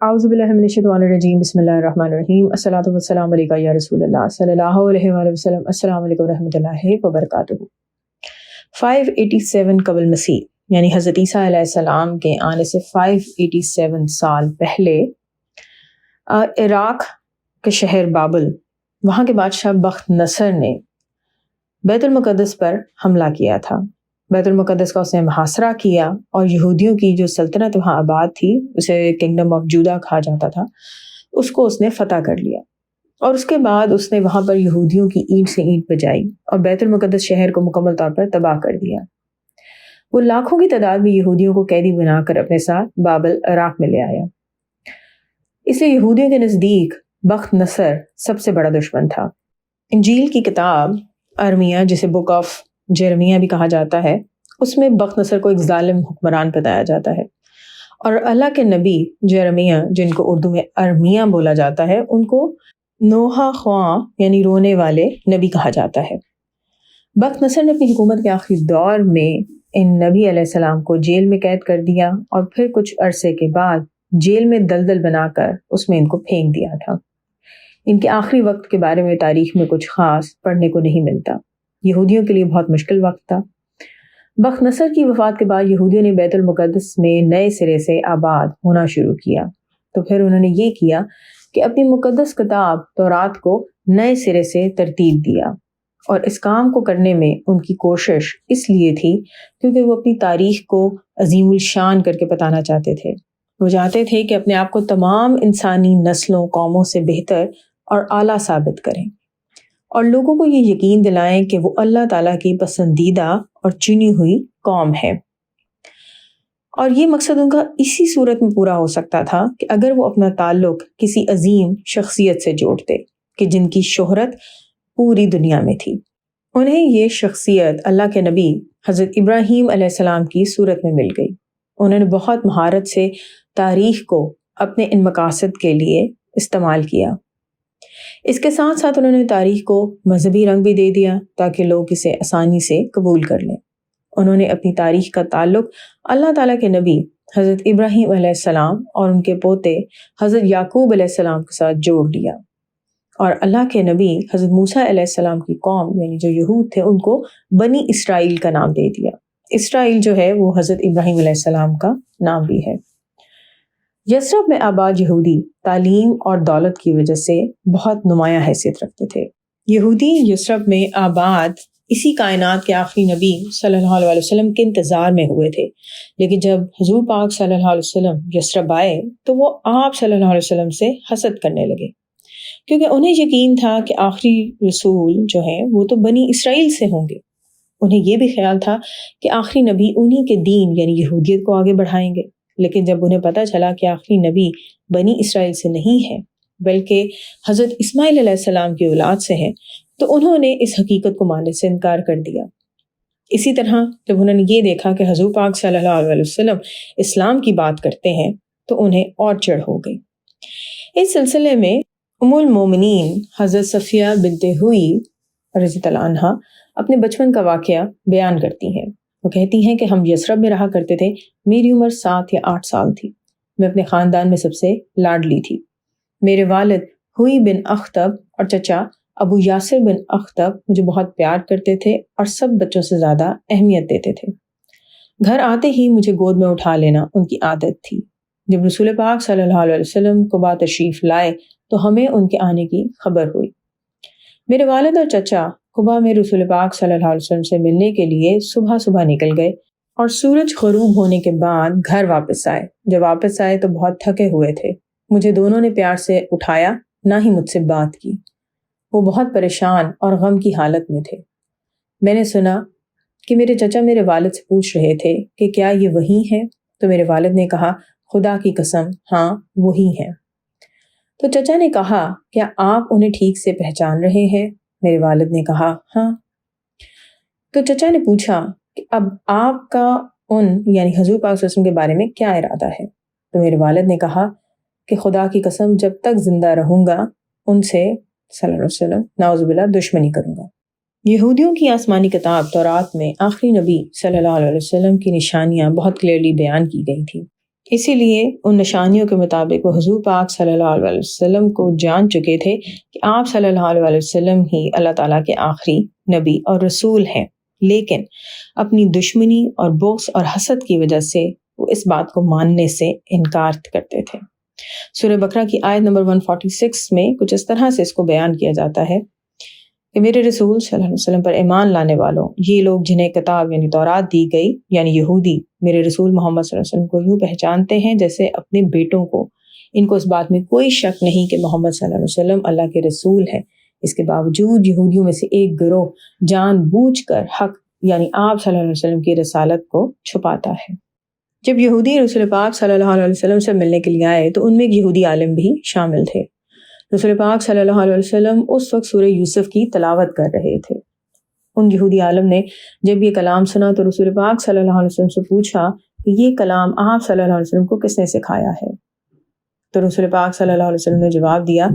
अऊज़ुबिल्लाहि मिनश्शैतानिर्रजीम बिस्मिल्लाहिर्रहमानिर्रहीम अस्सलातु वस्सलामु अलैका या रसूल अल्लाह सल्लल्लाहु अलैहि वसल्लम अस्सलामु अलैकुम रहमतुल्लाहि व बरकातुहू। 587 कबल मसीह यानी हज़रत ईसा अलैहिस्सलाम के आने से 587 साल पहले इराक के शहर बाबल वहाँ के बादशाह बख्त नसर ने बैतुल मुक़द्दस पर हमला किया था। बैतुल मुक़द्दस का उसने मुहासरा किया और यहूदियों की जो सल्तनत वहाँ आबाद थी, उसे किंगडम ऑफ जूदा कहा जाता था, उसको उसने फ़तह कर लिया। और उसके बाद उसने वहाँ पर यहूदियों की ईंट से ईंट बजाई और बैतुल मुक़द्दस शहर को मुकम्मल तौर पर तबाह कर दिया। वो लाखों की तादाद में यहूदियों को कैदी बनाकर अपने साथ बाबल इराक में ले आया। इसलिए यहूदियों के नज़दीक बख्त नसर सबसे बड़ा दुश्मन था। इंजील की किताब अरमिया, जिसे बुक ऑफ जेरमिया भी कहा जाता है, उसमें बख्त नसर को एक जालिम हुक्मरान बताया जाता है। और अल्लाह के नबी जेरमिया, जिनको उर्दू में अरमिया बोला जाता है, उनको नोहा ख्वां यानी रोने वाले नबी कहा जाता है। बख्त नसर ने अपनी हुकूमत के आखिरी दौर में इन नबी अलैहिस्सलाम को जेल में कैद कर दिया और फिर कुछ अरसे के बाद जेल में दलदल बनाकर उसमें इनको फेंक दिया था। इनके आखिरी वक्त के बारे में तारीख में कुछ खास पढ़ने को नहीं मिलता। यहूदियों के लिए बहुत मुश्किल वक्त था। बख्त नसर की वफात के बाद यहूदियों ने बैतुल मुक़द्दस में नए सिरे से आबाद होना शुरू किया। तो फिर उन्होंने ये किया कि अपनी मुक़द्दस किताब तौरात को नए सिरे से तरतीब दिया। और इस काम को करने में उनकी कोशिश इसलिए थी क्योंकि वो अपनी तारीख को अजीमुल शान करके बताना चाहते थे। वो चाहते थे कि अपने आप को तमाम इंसानी नस्लों कौमों से बेहतर और आला साबित करें और लोगों को ये यकीन दिलाएं कि वो अल्लाह ताला की पसंदीदा और चुनी हुई कौम है। और ये मकसद उनका इसी सूरत में पूरा हो सकता था कि अगर वो अपना ताल्लुक किसी अजीम शख्सियत से जोड़ते कि जिनकी शोहरत पूरी दुनिया में थी। उन्हें ये शख्सियत अल्लाह के नबी हज़रत इब्राहीम अलैहिस्सलाम की सूरत में मिल गई। उन्होंने बहुत महारत से तारीख को अपने इन मकासद के लिए इस्तेमाल किया। इसके साथ साथ उन्होंने तारीख को मजहबी रंग भी दे दिया ताकि लोग इसे आसानी से कबूल कर लें। उन्होंने अपनी तारीख का ताल्लुक अल्लाह ताला के नबी हज़रत इब्राहीम अलैहिस्सलाम और उनके पोते हज़रत याकूब अलैहिस्सलाम के साथ जोड़ लिया और अल्लाह के नबी हज़रत मूसा अलैहिस्सलाम की कौम यानी जो यहूद थे उनको बनी इसराइल का नाम दे दिया। इसराइल जो है वो हज़रत इब्राहीम अलैहिस्सलाम का नाम भी है। यसरब में आबाद यहूदी तालीम और दौलत की वजह से बहुत नुमायां हैसियत रखते थे। यहूदी यसरब में आबाद इसी कायनात के आखिरी नबी सल्लल्लाहु अलैहि वसल्लम के इंतज़ार में हुए थे, लेकिन जब हुजूर पाक सल्लल्लाहु अलैहि वसल्लम यसरब आए तो वो आप सल्लल्लाहु अलैहि वसल्लम से हसद करने लगे क्योंकि उन्हें यकीन था कि आखिरी रसूल जो हैं वो तो बनी इसराइल से होंगे। उन्हें ये भी ख्याल था कि आखिरी नबी उन्हीं के दीन यानी यहूदियत को आगे बढ़ाएंगे। लेकिन जब उन्हें पता चला कि आखिरी नबी बनी इसराइल से नहीं है बल्कि हज़रत इस्माइल अलैहिस्सलाम की औलाद से है, तो उन्होंने इस हकीकत को मानने से इनकार कर दिया। इसी तरह जब उन्होंने ये देखा कि हुज़ूर पाक सल्लल्लाहु अलैहि वसल्लम इस्लाम की बात करते हैं तो उन्हें और चिढ़ हो गई। इस सिलसिले में उम्मुल मोमिनीन हज़रत सफ़िया बिन्ते हुई रज़ियल्लाहु अन्हा अपने बचपन का वाक़या बयान करती हैं। वो कहती हैं कि हम यसरब में रहा करते थे। मेरी उम्र 7 या 8 साल थी। मैं अपने ख़ानदान में सबसे लाडली थी। मेरे वालिद हुई बिन अख्तब और चचा अबू यासिर बिन अख्तब मुझे बहुत प्यार करते थे और सब बच्चों से ज़्यादा अहमियत देते थे। घर आते ही मुझे गोद में उठा लेना उनकी आदत थी। जब रसूल पाक सल्लल्लाहु अलैहि वसल्लम कुबा तशरीफ़ लाए तो हमें उनके आने की खबर हुई। मेरे वालिद और चचा कुबा में रसूल पाक सल्लल्लाहु अलैहि वसल्लम से मिलने के लिए सुबह सुबह निकल गए और सूरज ग़रूब होने के बाद घर वापस आए। जब वापस आए तो बहुत थके हुए थे। मुझे दोनों ने प्यार से उठाया, ना ही मुझसे बात की। वो बहुत परेशान और गम की हालत में थे। मैंने सुना कि मेरे चचा मेरे वालिद से पूछ रहे थे कि क्या ये वही है? तो मेरे वालिद ने कहा, खुदा की कसम, हाँ वही है। तो चचा ने कहा, क्या आप उन्हें ठीक से पहचान रहे हैं? मेरे वालिद ने कहा, हाँ। तो चचा ने पूछा कि अब आपका उन यानी हुजूर पाक सल्लल्लाहु अलैहि वसल्लम के बारे में क्या इरादा है? तो मेरे वालिद ने कहा कि खुदा की कसम, जब तक जिंदा रहूंगा उनसे सल्लल्लाहु अलैहि वसल्लम नाउज़ुबिल्लाह दुश्मनी करूंगा। यहूदियों की आसमानी किताब तौरात में आखिरी नबी सल्लल्लाहु अलैहि वसल्लम की निशानियां बहुत क्लियरली बयान की गई थी। اسی لیے ان نشانیوں کے مطابق وہ حضور پاک صلی اللہ علیہ وسلم کو جان چکے تھے کہ آپ صلی اللہ علیہ وسلم ہی اللہ تعالیٰ کے آخری نبی اور رسول ہیں، لیکن اپنی دشمنی اور بغض اور حسد کی وجہ سے وہ اس بات کو ماننے سے انکار کرتے تھے۔ سورہ بقرہ کی آیت نمبر 146 میں کچھ اس طرح سے اس کو بیان کیا جاتا ہے کہ میرے رسول صلی اللہ علیہ وسلم پر ایمان لانے والوں، یہ لوگ جنہیں کتاب یعنی تورات دی گئی یعنی یہودی میرے رسول محمد صلی اللہ علیہ وسلم کو یوں پہچانتے ہیں جیسے اپنے بیٹوں کو۔ ان کو اس بات میں کوئی شک نہیں کہ محمد صلی اللہ علیہ وسلم اللہ کے رسول ہیں، اس کے باوجود یہودیوں میں سے ایک گروہ جان بوجھ کر حق یعنی آپ صلی اللہ علیہ وسلم کی رسالت کو چھپاتا ہے۔ جب یہودی رسول پاک صلی اللہ علیہ وسلم سے ملنے کے لیے آئے تو ان میں ایک یہودی عالم بھی شامل تھے۔ رسول پاک صلی اللہ علیہ وسلم اس وقت سورہ یوسف کی تلاوت کر رہے تھے۔ ان یہودی عالم نے جب یہ کلام سنا تو رسول پاک صلی اللہ علیہ وسلم سے پوچھا کہ یہ کلام آپ صلی اللہ علیہ وسلم کو کس نے سکھایا ہے؟ تو رسول پاک صلی اللہ علیہ وسلم نے جواب دیا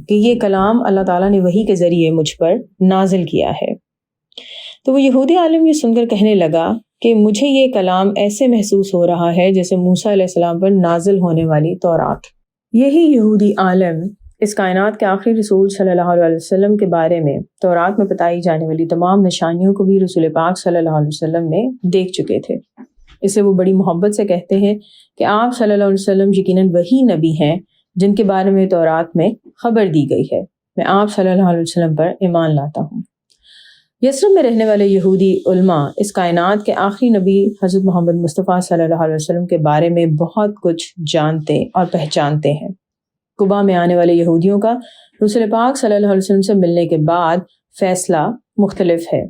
کہ یہ کلام اللہ تعالیٰ نے وحی کے ذریعے مجھ پر نازل کیا ہے۔ تو وہ یہودی عالم یہ سن کر کہنے لگا کہ مجھے یہ کلام ایسے محسوس ہو رہا ہے جیسے موسیٰ علیہ السلام پر نازل ہونے والی تورات۔ یہی یہودی عالم اس کائنات کے آخری رسول صلی اللہ علیہ وسلم کے بارے میں تورات میں بتائی جانے والی تمام نشانیوں کو بھی رسول پاک صلی اللہ علیہ وسلم نے دیکھ چکے تھے۔ اسے وہ بڑی محبت سے کہتے ہیں کہ آپ صلی اللہ علیہ وسلم یقیناً وہی نبی ہیں جن کے بارے میں تورات میں خبر دی گئی ہے۔ میں آپ صلی اللہ علیہ وسلم پر ایمان لاتا ہوں۔ یثرب میں رہنے والے یہودی علماء اس کائنات کے آخری نبی حضرت محمد مصطفیٰ صلی اللہ علیہ وسلم کے بارے میں بہت کچھ جانتے اور پہچانتے ہیں۔ قباء میں آنے والے یہودیوں کا رسول پاک صلی اللہ علیہ وسلم سے ملنے کے بعد فیصلہ مختلف ہے۔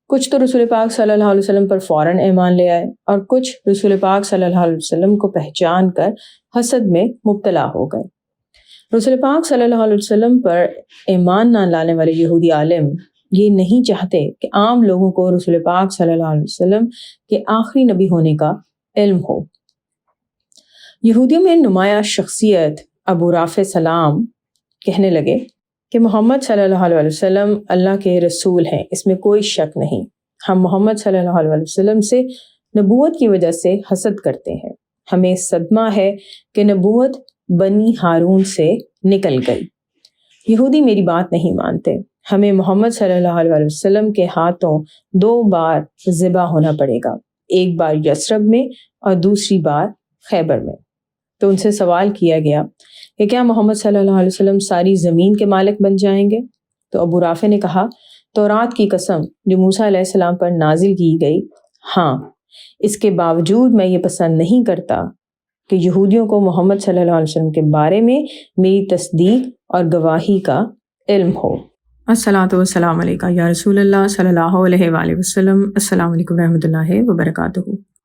کچھ تو رسول پاک صلی اللہ علیہ وسلم پر فوراً ایمان لے آئے اور کچھ رسول پاک صلی اللہ علیہ وسلم کو پہچان کر حسد میں مبتلا ہو گئے۔ رسول پاک صلی اللہ علیہ وسلم پر ایمان نہ لانے والے یہودی عالم یہ نہیں چاہتے کہ عام لوگوں کو رسول پاک صلی اللہ علیہ وسلم کے آخری نبی ہونے کا علم ہو۔ یہودیوں میں نمایاں شخصیت ابو رافع سلام کہنے لگے کہ محمد صلی اللہ علیہ وسلم اللہ کے رسول ہیں، اس میں کوئی شک نہیں۔ ہم محمد صلی اللہ علیہ وسلم سے نبوت کی وجہ سے حسد کرتے ہیں۔ ہمیں صدمہ ہے کہ نبوت بنی ہارون سے نکل گئی۔ یہودی میری بات نہیں مانتے۔ ہمیں محمد صلی اللہ علیہ وسلم کے ہاتھوں 2 بار ذبح ہونا پڑے گا، ایک بار یثرب میں اور دوسری بار خیبر میں۔ تو ان سے سوال کیا گیا کہ کیا محمد صلی اللہ علیہ وسلم ساری زمین کے مالک بن جائیں گے؟ تو ابو رافع نے کہا تورات کی قسم جو موسیٰ علیہ السلام پر نازل کی گئی، ہاں، اس کے باوجود میں یہ پسند نہیں کرتا کہ یہودیوں کو محمد صلی اللہ علیہ وسلم کے بارے میں میری تصدیق اور گواہی کا علم ہو۔ الصلاۃ والسلام علیکہ یا رسول اللہ صلی اللہ علیہ وآلہ وسلم۔ السلام علیکم ورحمۃ اللہ وبرکاتہ۔